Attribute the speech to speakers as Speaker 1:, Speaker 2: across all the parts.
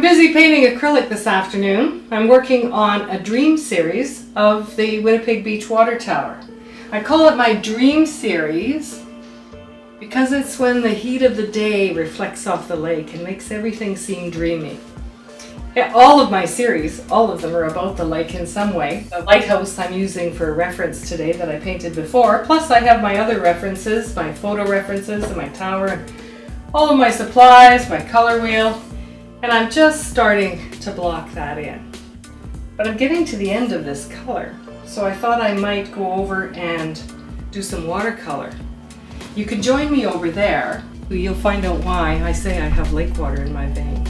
Speaker 1: I'm busy painting acrylic this afternoon. I'm working on a dream series of the Winnipeg Beach water tower. I call it my dream series because it's when the heat of the day reflects off the lake and makes everything seem dreamy. Yeah, all of my series, all of them are about the lake in some way. The lighthouse I'm using for reference today that I painted before, plus I have my other references, my photo references and my tower, all of my supplies, my color wheel, and I'm just starting to block that in. But I'm getting to the end of this color, so I thought I might go over and do some watercolor. You can join me over there. You'll find out why I say I have lake water in my veins.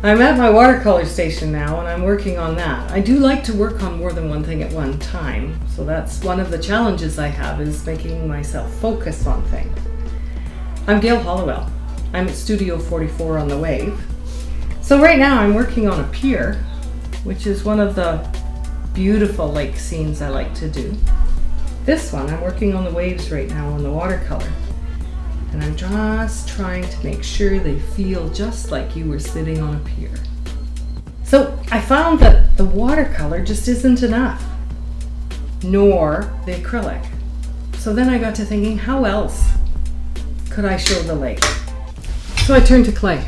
Speaker 1: I'm at my watercolor station now and I'm working on that. I do like to work on more than one thing at one time, so that's one of the challenges I have, is making myself focus on things. I'm Gayle Halliwell. I'm at Studio 44 on the Wave. So right now I'm working on a pier, which is one of the beautiful lake scenes I like to do. This one, I'm working on the waves right now on the watercolor. And I'm just trying to make sure they feel just like you were sitting on a pier. So I found that the watercolor just isn't enough, nor the acrylic. So then I got to thinking, how else could I show the lake? So I turned to clay.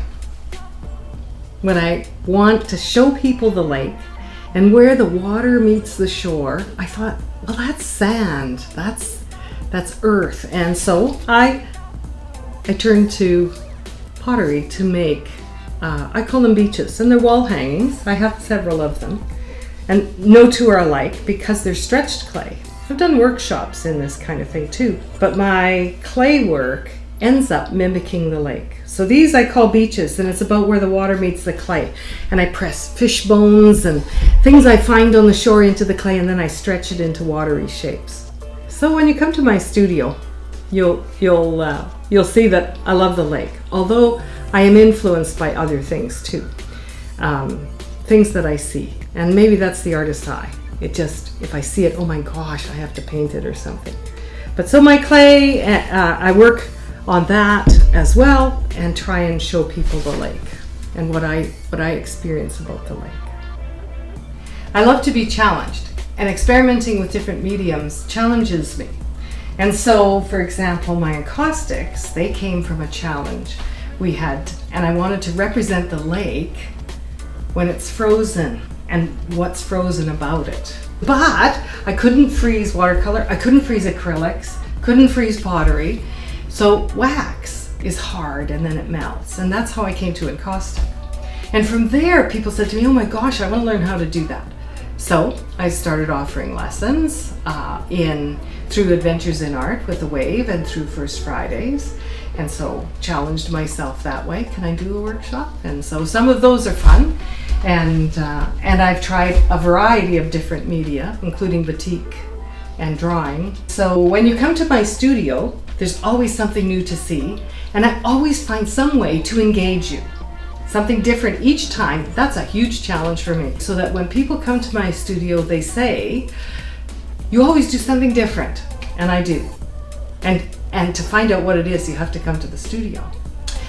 Speaker 1: When I want to show people the lake and where the water meets the shore, I thought, well, that's sand, that's earth. And so I turned to pottery to make, I call them beaches, and they're wall hangings. I have several of them, and no two are alike because they're stretched clay. I've done workshops in this kind of thing too, but my clay work ends up mimicking the lake. So these I call beaches, and it's about where the water meets the clay. And I press fish bones and things I find on the shore into the clay, and then I stretch it into watery shapes. So when you come to my studio, you'll see that I love the lake, although I am influenced by other things too, things that I see, and maybe that's the artist's eye. It just, if I see it, oh my gosh, I have to paint it or something. But so my clay, I work on that as well and try and show people the lake and what I experience about the lake. I love to be challenged, and experimenting with different mediums challenges me. And so, for example, my encaustics, they came from a challenge we had, and I wanted to represent the lake when it's frozen and what's frozen about it. But I couldn't freeze watercolor, I couldn't freeze acrylics, couldn't freeze pottery. So wax is hard and then it melts, and that's how I came to encaustic. And from there, people said to me, oh my gosh, I want to learn how to do that. So I started offering lessons through Adventures in Art with the Wave and through First Fridays, and so challenged myself that way. Can I do a workshop? And so some of those are fun, and I've tried a variety of different media, including batik and drawing. So when you come to my studio, there's always something new to see, and I always find some way to engage you. Something different each time. That's a huge challenge for me. So that when people come to my studio, they say, you always do something different. And I do. And to find out what it is, you have to come to the studio.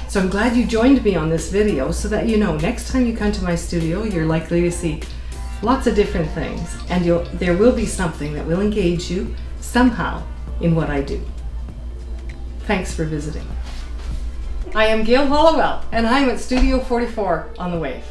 Speaker 1: So I'm glad you joined me on this video so that you know next time you come to my studio, you're likely to see lots of different things, and there will be something that will engage you somehow in what I do. Thanks for visiting. I am Gayle Halliwell, and I'm at Studio 44 on the Wave.